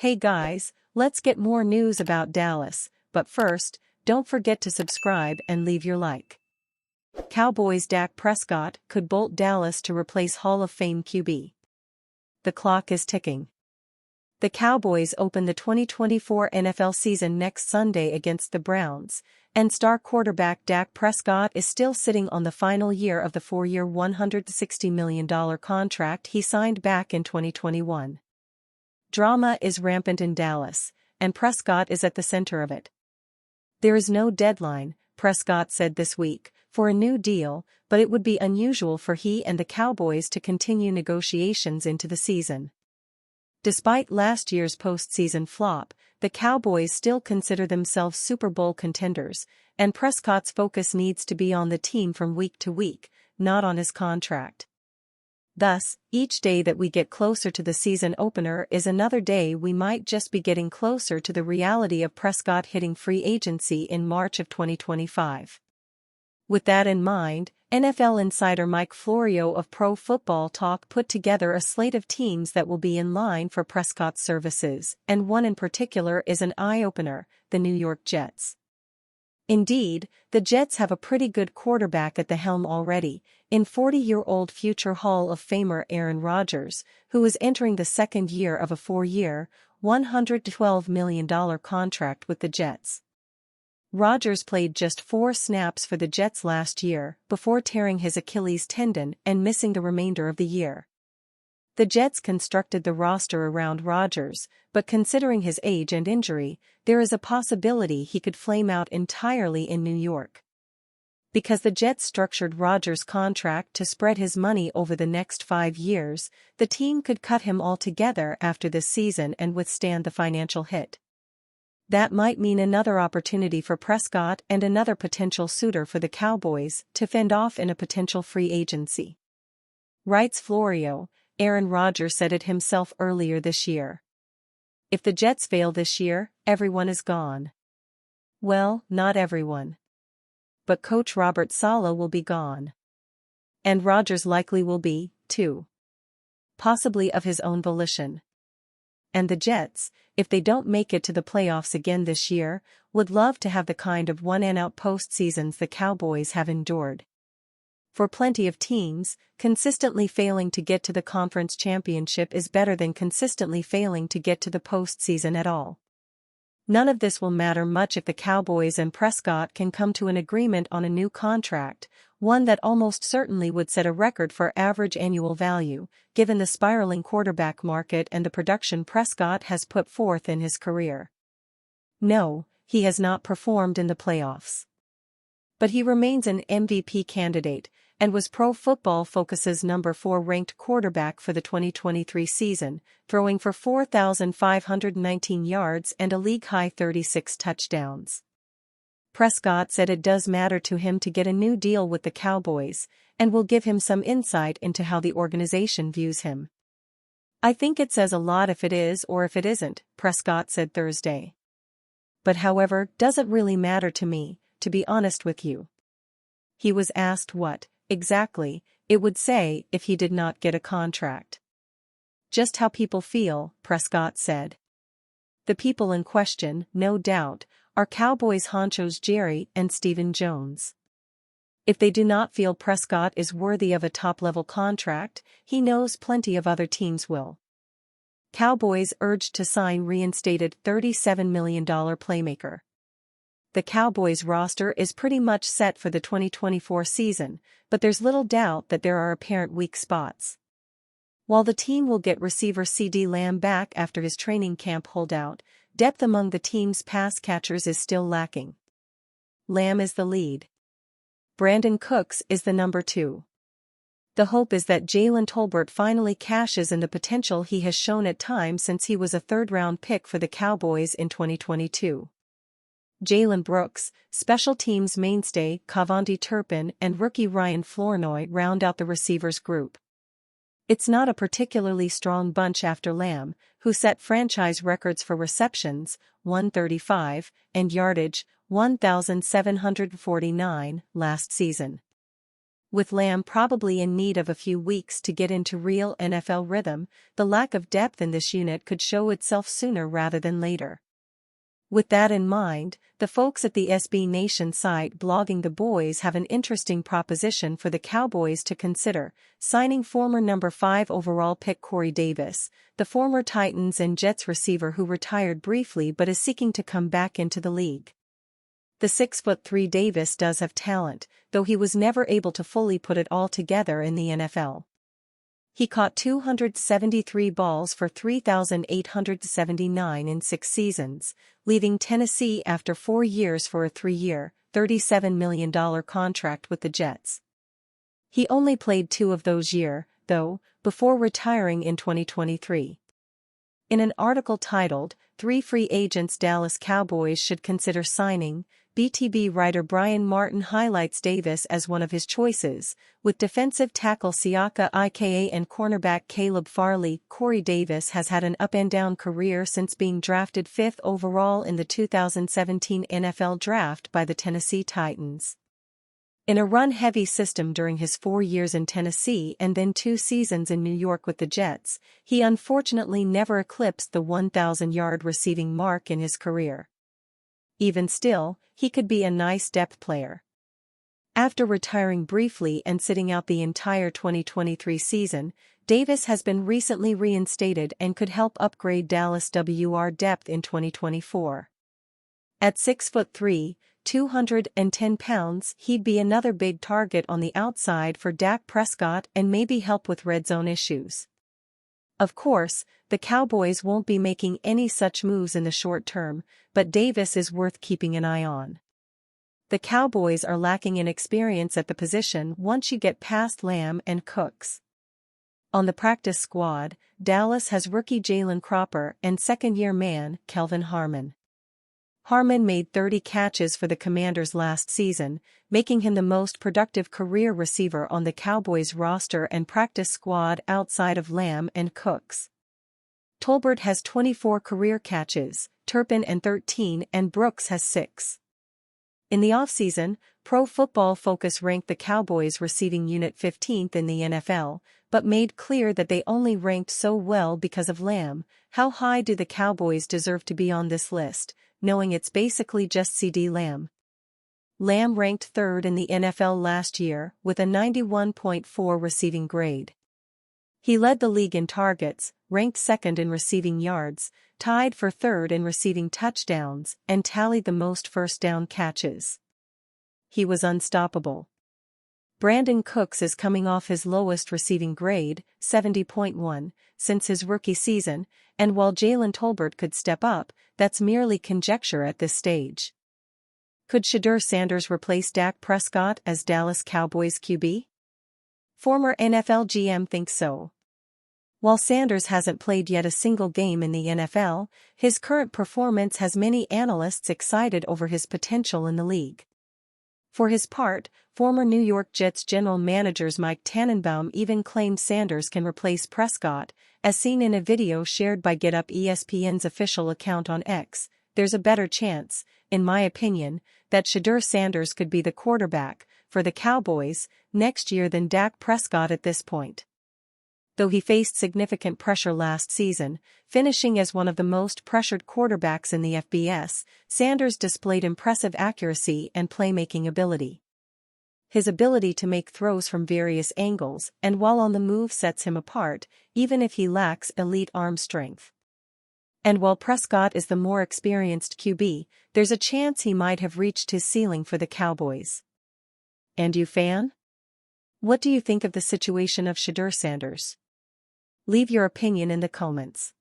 Hey guys, let's get more news about Dallas, but first, don't forget to subscribe and leave your like. Cowboys' Dak Prescott could bolt Dallas to replace Hall of Fame QB. The clock is ticking. The Cowboys open the 2024 NFL season next Sunday against the Browns, and star quarterback Dak Prescott is still sitting on the final year of the four-year $160 million contract he signed back in 2021. Drama is rampant in Dallas, and Prescott is at the center of it. There is no deadline, Prescott said this week, for a new deal, but it would be unusual for he and the Cowboys to continue negotiations into the season. Despite last year's postseason flop, the Cowboys still consider themselves Super Bowl contenders, and Prescott's focus needs to be on the team from week to week, not on his contract. Thus, each day that we get closer to the season opener is another day we might just be getting closer to the reality of Prescott hitting free agency in March of 2025. With that in mind, NFL insider Mike Florio of Pro Football Talk put together a slate of teams that will be in line for Prescott's services, and one in particular is an eye-opener: the New York Jets. Indeed, the Jets have a pretty good quarterback at the helm already, in 40-year-old future Hall of Famer Aaron Rodgers, who is entering the second year of a four-year, $112 million contract with the Jets. Rodgers played just 4 snaps for the Jets last year before tearing his Achilles tendon and missing the remainder of the year. The Jets constructed the roster around Rodgers, but considering his age and injury, there is a possibility he could flame out entirely in New York. Because the Jets structured Rodgers' contract to spread his money over the next 5 years, the team could cut him altogether after this season and withstand the financial hit. That might mean another opportunity for Prescott and another potential suitor for the Cowboys to fend off in a potential free agency. Writes Florio, Aaron Rodgers said it himself earlier this year. If the Jets fail this year, everyone is gone. Well, not everyone. But coach Robert Saleh will be gone. And Rodgers likely will be, too. Possibly of his own volition. And the Jets, if they don't make it to the playoffs again this year, would love to have the kind of one-and-out postseasons the Cowboys have endured. For plenty of teams, consistently failing to get to the conference championship is better than consistently failing to get to the postseason at all. None of this will matter much if the Cowboys and Prescott can come to an agreement on a new contract, one that almost certainly would set a record for average annual value, given the spiraling quarterback market and the production Prescott has put forth in his career. No, he has not performed in the playoffs. But he remains an MVP candidate, and was Pro Football Focus's number 4 ranked quarterback for the 2023 season, throwing for 4,519 yards and a league-high 36 touchdowns. Prescott said it does matter to him to get a new deal with the Cowboys, and will give him some insight into how the organization views him. I think it says a lot if it is or if it isn't, Prescott said Thursday. But however, doesn't really matter to me, to be honest with you. He was asked what, exactly, it would say if he did not get a contract. Just how people feel, Prescott said. The people in question, no doubt, are Cowboys honchos Jerry and Stephen Jones. If they do not feel Prescott is worthy of a top-level contract, he knows plenty of other teams will. Cowboys urged to sign reinstated $37 million playmaker. The Cowboys roster is pretty much set for the 2024 season, but there's little doubt that there are apparent weak spots. While the team will get receiver CeeDee Lamb back after his training camp holdout, depth among the team's pass catchers is still lacking. Lamb is the lead. Brandon Cooks is the number 2. The hope is that Jalen Tolbert finally cashes in the potential he has shown at times since he was a third-round pick for the Cowboys in 2022. Jalen Brooks, special teams mainstay Cavonte Turpin and rookie Ryan Flournoy round out the receivers group. It's not a particularly strong bunch after Lamb, who set franchise records for receptions, 135, and yardage, 1,749, last season. With Lamb probably in need of a few weeks to get into real NFL rhythm, the lack of depth in this unit could show itself sooner rather than later. With that in mind, the folks at the SB Nation site Blogging the Boys have an interesting proposition for the Cowboys to consider: signing former number 5 overall pick Corey Davis, the former Titans and Jets receiver who retired briefly but is seeking to come back into the league. The 6'3" Davis does have talent, though he was never able to fully put it all together in the NFL. He caught 273 balls for 3,879 in 6 seasons, leaving Tennessee after 4 years for a 3-year, $37 million contract with the Jets. He only played 2 of those years, though, before retiring in 2023. In an article titled, "3 Free Agents Dallas Cowboys Should Consider Signing," BTB writer Brian Martin highlights Davis as one of his choices, with defensive tackle Siaka Ika and cornerback Caleb Farley. Corey Davis has had an up-and-down career since being drafted 5th overall in the 2017 NFL Draft by the Tennessee Titans. In a run-heavy system during his 4 years in Tennessee and then 2 seasons in New York with the Jets, he unfortunately never eclipsed the 1,000-yard receiving mark in his career. Even still, he could be a nice depth player. After retiring briefly and sitting out the entire 2023 season, Davis has been recently reinstated and could help upgrade Dallas' WR depth in 2024. At 6'3", 210 pounds, he'd be another big target on the outside for Dak Prescott and maybe help with red zone issues. Of course, the Cowboys won't be making any such moves in the short term, but Davis is worth keeping an eye on. The Cowboys are lacking in experience at the position once you get past Lamb and Cooks. On the practice squad, Dallas has rookie Jalen Cropper and second-year man Kelvin Harmon. Harmon made 30 catches for the Commanders last season, making him the most productive career receiver on the Cowboys roster and practice squad outside of Lamb and Cooks. Tolbert has 24 career catches, Turpin and 13, and Brooks has 6. In the offseason, Pro Football Focus ranked the Cowboys receiving unit 15th in the NFL, but made clear that they only ranked so well because of Lamb. How high do the Cowboys deserve to be on this list, knowing it's basically just CD Lamb? Lamb ranked 3rd in the NFL last year, with a 91.4 receiving grade. He led the league in targets, ranked 2nd in receiving yards, tied for 3rd in receiving touchdowns, and tallied the most first down catches. He was unstoppable. Brandon Cooks is coming off his lowest receiving grade, 70.1, since his rookie season, and while Jalen Tolbert could step up, that's merely conjecture at this stage. Could Shedeur Sanders replace Dak Prescott as Dallas Cowboys QB? Former NFL GM thinks so. While Sanders hasn't played yet a single game in the NFL, his current performance has many analysts excited over his potential in the league. For his part, former New York Jets general manager Mike Tannenbaum even claimed Sanders can replace Prescott, as seen in a video shared by Get Up, ESPN's official account on X. There's a better chance, in my opinion, that Shedeur Sanders could be the quarterback for the Cowboys next year than Dak Prescott at this point. Though he faced significant pressure last season, finishing as one of the most pressured quarterbacks in the FBS, Sanders displayed impressive accuracy and playmaking ability. His ability to make throws from various angles and while on the move sets him apart, even if he lacks elite arm strength. And while Prescott is the more experienced QB, there's a chance he might have reached his ceiling for the Cowboys. And you, fan? What do you think of the situation of Shedeur Sanders? Leave your opinion in the comments.